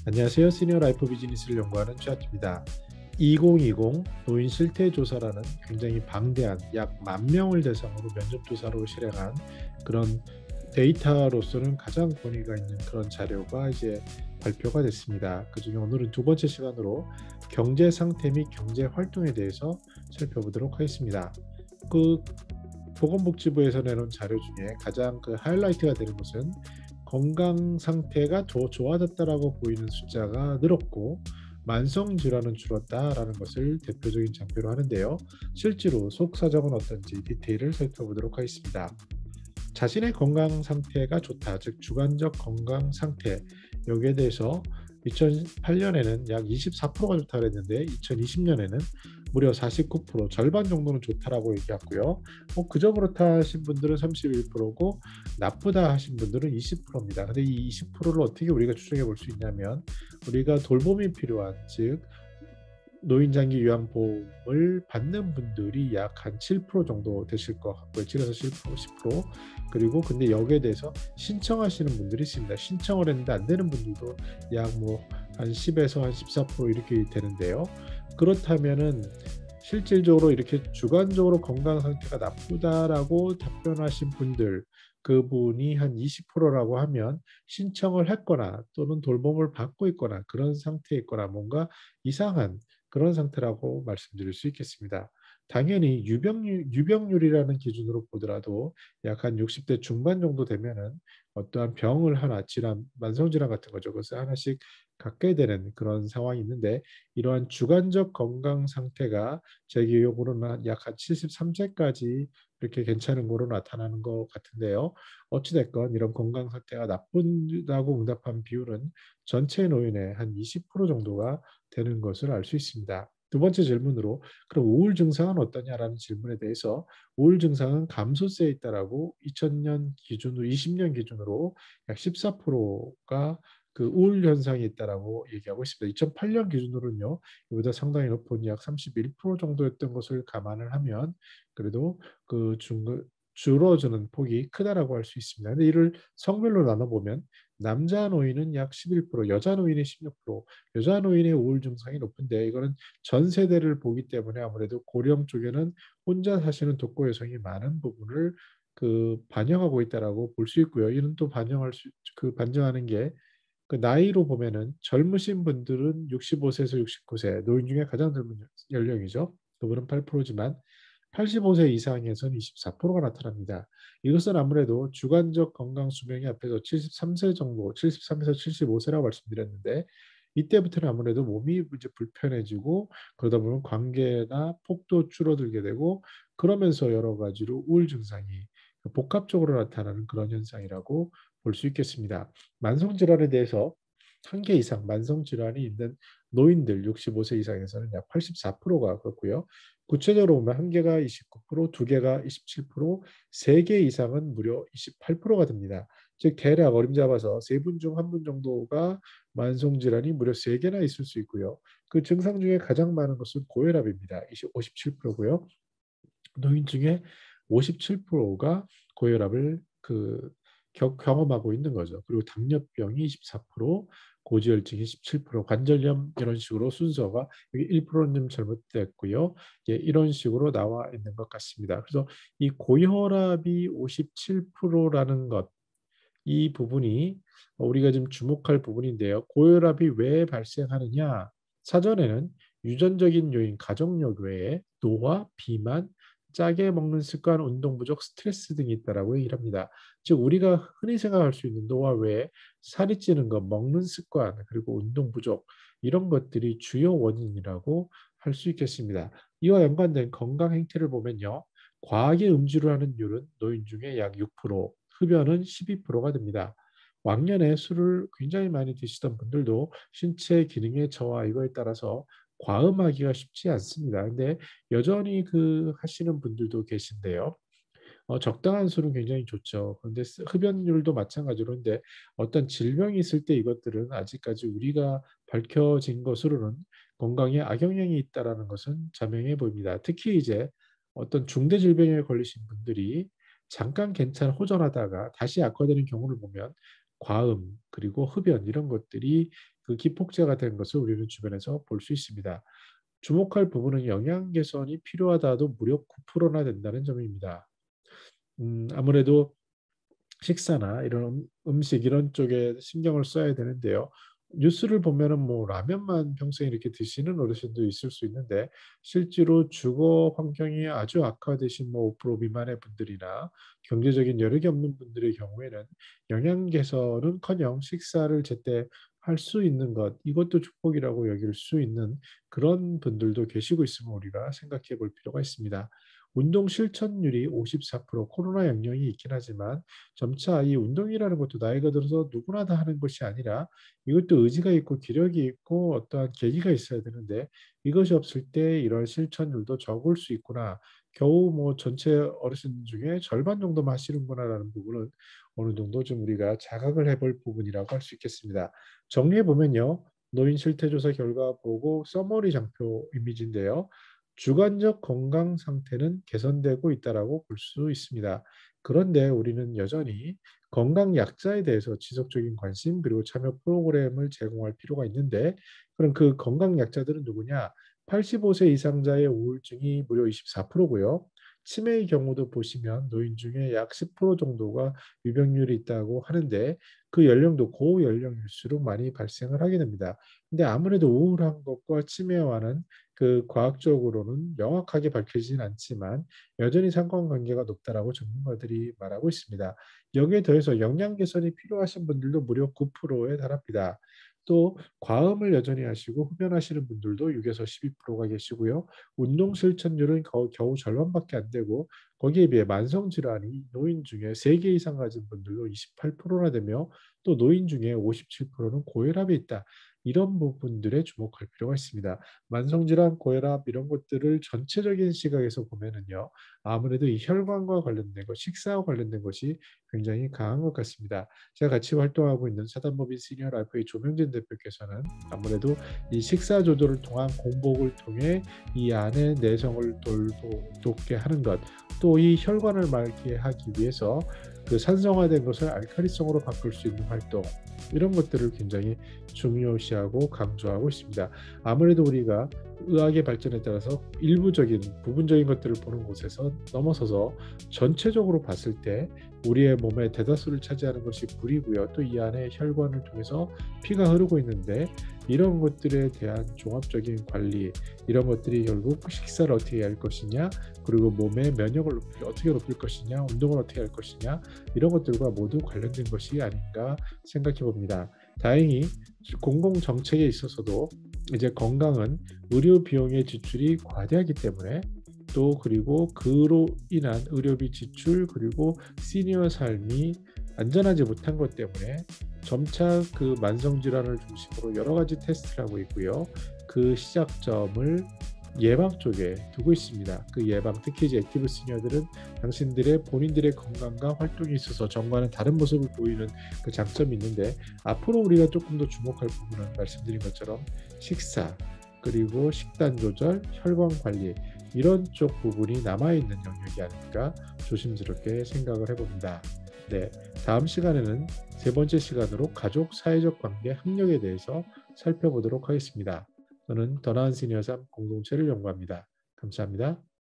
안녕하세요. 시니어 라이프 비즈니스를 연구하는 최학입니다. 2020 노인 실태 조사라는 굉장히 방대한 약 10,000명을 대상으로 면접 조사로 실행한 그런 데이터로서는 가장 권위가 있는 그런 자료가 이제 발표가 됐습니다. 그중에 오늘은 두 번째 시간으로 경제 상태 및 경제 활동에 대해서 살펴보도록 하겠습니다. 그 보건복지부에서 내놓은 자료 중에 가장 하이라이트가 되는 것은 건강 상태가 더 좋아졌다라고 보이는 숫자가 늘었고 만성 질환은 줄었다라는 것을 대표적인 장표로 하는데요. 실제로 속 사정은 어떤지 디테일을 살펴보도록 하겠습니다. 자신의 건강 상태가 좋다, 즉 주관적 건강 상태, 여기에 대해서 2008년에는 약 24%가 좋다고 했는데 2020년에는 무려 49%, 절반 정도는 좋다라고 얘기했고요. 그저 그렇다 하신 분들은 31%고 나쁘다 하신 분들은 20%입니다. 근데 이 20%를 어떻게 우리가 추정해 볼 수 있냐면 우리가 돌봄이 필요한, 즉 노인장기 요양보험을 받는 분들이 약 한 7% 정도 되실 것 같고요. 7에서 10%. 그리고 근데 여기에 대해서 신청하시는 분들이 있습니다. 신청을 했는데 안 되는 분들도 약 한 10에서 한 14% 이렇게 되는데요. 그렇다면은 실질적으로 이렇게 주관적으로 건강 상태가 나쁘다라고 답변하신 분들, 그분이 한 20%라고 하면 신청을 했거나 또는 돌봄을 받고 있거나 그런 상태에 있거나 뭔가 이상한 그런 상태라고 말씀드릴 수 있겠습니다. 당연히 유병률이라는 기준으로 보더라도 약 한 60대 중반 정도 되면은 어떠한 병을 하나, 질환, 만성질환 같은 거죠. 그것을 하나씩 갖게 되는 그런 상황이 있는데, 이러한 주관적 건강 상태가 제 기억으로는 약 한 73세까지 이렇게 괜찮은 거로 나타나는 것 같은데요. 어찌됐건 이런 건강 상태가 나쁘다고 응답한 비율은 전체 노인의 한 20% 정도가 되는 것을 알 수 있습니다. 두 번째 질문으로 그럼 우울 증상은 어떠냐라는 질문에 대해서 우울 증상은 감소세에 있다라고 2000년 기준으로 20년 기준으로 약 14%가 그 우울 현상이 있다라고 얘기하고 있습니다. 2008년 기준으로는요, 이보다 상당히 높은 약 31% 정도였던 것을 감안을 하면 그래도 줄어드는 폭이 크다라고 할 수 있습니다. 근데 이를 성별로 나눠보면 남자 노인은 약 11%, 여자 노인의 16%, 여자 노인의 우울 증상이 높은데 이거는 전 세대를 보기 때문에 아무래도 고령 쪽에는 혼자 사시는 독거 여성이 많은 부분을 반영하고 있다라고 볼 수 있고요. 이는 또 반증하는 게 나이로 보면은 젊으신 분들은 65세에서 69세, 노인 중에 가장 젊은 연령이죠. 그분은 8%지만 85세 이상에서는 24%가 나타납니다. 이것은 아무래도 주관적 건강 수명이 앞에서 73세 정도, 73에서 75세라고 말씀드렸는데 이때부터는 아무래도 몸이 이제 불편해지고 그러다 보면 관계나 폭도 줄어들게 되고 그러면서 여러 가지로 우울 증상이 복합적으로 나타나는 그런 현상이라고 볼 수 있겠습니다. 만성질환에 대해서 한 개 이상 만성질환이 있는 노인들 65세 이상에서는 약 84%가 그렇고요. 구체적으로 보면 한 개가 29%, 두 개가 27%, 세 개 이상은 무려 28%가 됩니다. 즉 대략 어림잡아서 세 분 중 한 분 정도가 만성질환이 무려 세 개나 있을 수 있고요. 그 증상 중에 가장 많은 것은 고혈압입니다. 57%고요. 노인 중에 57%가 고혈압을 경험하고 있는 거죠. 그리고 당뇨병이 24%, 고지혈증이 17%, 관절염 이런 식으로 순서가 1%는 잘못됐고요. 예, 이런 식으로 나와 있는 것 같습니다. 그래서 이 고혈압이 57%라는 것, 이 부분이 우리가 지금 주목할 부분인데요. 고혈압이 왜 발생하느냐? 사전에는 유전적인 요인, 가족력 외에 노화, 비만, 짜게 먹는 습관, 운동 부족, 스트레스 등이 있다라고 얘기를 합니다. 즉 우리가 흔히 생각할 수 있는 노화 외에 살이 찌는 것, 먹는 습관, 그리고 운동 부족 이런 것들이 주요 원인이라고 할 수 있겠습니다. 이와 연관된 건강 행태를 보면요. 과하게 음주를 하는 율은 노인 중에 약 6%, 흡연은 12%가 됩니다. 왕년에 술을 굉장히 많이 드시던 분들도 신체 기능의 저하 이거에 따라서 과음하기가 쉽지 않습니다. 근데 여전히 하시는 분들도 계신데요. 적당한 술은 굉장히 좋죠. 그런데 흡연율도 마찬가지로. 근데 어떤 질병이 있을 때 이것들은 아직까지 우리가 밝혀진 것으로는 건강에 악영향이 있다라는 것은 자명해 보입니다. 특히 이제 어떤 중대 질병에 걸리신 분들이 잠깐 호전하다가 다시 악화되는 경우를 보면 과음 그리고 흡연 이런 것들이 그 기폭제가 된 것을 우리는 주변에서 볼 수 있습니다. 주목할 부분은 영양 개선이 필요하다도 무려 9%나 된다는 점입니다. 아무래도 식사나 이런 음식 이런 쪽에 신경을 써야 되는데요. 뉴스를 보면은 뭐 라면만 평생 이렇게 드시는 어르신도 있을 수 있는데 실제로 주거 환경이 아주 악화되신 뭐 5% 미만의 분들이나 경제적인 여력이 없는 분들의 경우에는 영양 개선은커녕 식사를 제때 할 수 있는 것 이것도 축복이라고 여길 수 있는 그런 분들도 계시고 있음을 우리가 생각해 볼 필요가 있습니다. 운동 실천율이 54% 코로나 영향이 있긴 하지만 점차 이 운동이라는 것도 나이가 들어서 누구나 다 하는 것이 아니라 이것도 의지가 있고 기력이 있고 어떠한 계기가 있어야 되는데 이것이 없을 때 이런 실천율도 적을 수 있구나. 겨우 뭐 전체 어르신 중에 절반 정도만 하시는구나라는 부분은 어느 정도 좀 우리가 자각을 해볼 부분이라고 할 수 있겠습니다. 정리해 보면요. 노인 실태조사 결과 보고 서머리 장표 이미지인데요. 주관적 건강 상태는 개선되고 있다라고 볼 수 있습니다. 그런데 우리는 여전히 건강 약자에 대해서 지속적인 관심 그리고 참여 프로그램을 제공할 필요가 있는데 그럼 그 건강 약자들은 누구냐? 85세 이상자의 우울증이 무려 24%고요. 치매의 경우도 보시면 노인 중에 약 10% 정도가 유병률이 있다고 하는데 그 연령도 고연령일수록 많이 발생을 하게 됩니다. 근데 아무래도 우울한 것과 치매와는 그 과학적으로는 명확하게 밝혀지진 않지만 여전히 상관관계가 높다라고 전문가들이 말하고 있습니다. 여기에 더해서 영양 개선이 필요하신 분들도 무려 9%에 달합니다. 또 과음을 여전히 하시고 흡연하시는 분들도 6에서 12%가 계시고요. 운동 실천율은 겨우 절반밖에 안 되고 거기에 비해 만성 질환이 노인 중에 3개 이상 가진 분들도 28%나 되며 또 노인 중에 57%는 고혈압이 있다. 이런 부분들에 주목할 필요가 있습니다. 만성질환, 고혈압 이런 것들을 전체적인 시각에서 보면은요. 아무래도 이 혈관과 관련된 것, 식사와 관련된 것이 굉장히 강한 것 같습니다. 제가 같이 활동하고 있는 사단법인 시니어 라이프의 조명진 대표께서는 아무래도 이 식사 조절을 통한 공복을 통해 이 안의 내성을 돕게 하는 것, 또 이 혈관을 맑게 하기 위해서 그 산성화된 것을 알칼리성으로 바꿀 수 있는 활동 이런 것들을 굉장히 중요시하고 강조하고 있습니다. 아무래도 우리가 의학의 발전에 따라서 일부적인 부분적인 것들을 보는 곳에서 넘어서서 전체적으로 봤을 때 우리의 몸의 대다수를 차지하는 것이 불이고요. 또 이 안에 혈관을 통해서 피가 흐르고 있는데 이런 것들에 대한 종합적인 관리 이런 것들이 결국 식사를 어떻게 할 것이냐 그리고 몸의 면역을 어떻게 높일 것이냐 운동을 어떻게 할 것이냐 이런 것들과 모두 관련된 것이 아닌가 생각해 봅니다. 다행히 공공정책에 있어서도 이제 건강은 의료 비용의 지출이 과대하기 때문에 또 그리고 그로 인한 의료비 지출 그리고 시니어 삶이 안전하지 못한 것 때문에 점차 그 만성 질환을 중심으로 여러 가지 테스트를 하고 있고요. 그 시작점을 예방 쪽에 두고 있습니다. 그 예방 특히 이제 액티브 시니어들은 당신들의 본인들의 건강과 활동에 있어서 전과는 다른 모습을 보이는 그 장점이 있는데 앞으로 우리가 조금 더 주목할 부분은 말씀드린 것처럼 식사 그리고 식단 조절, 혈관 관리 이런 쪽 부분이 남아있는 영역이 아닐까 조심스럽게 생각을 해봅니다. 네, 다음 시간에는 세 번째 시간으로 가족 사회적 관계 협력에 대해서 살펴보도록 하겠습니다. 저는 더 나은 시니어 삶 공동체를 연구합니다. 감사합니다.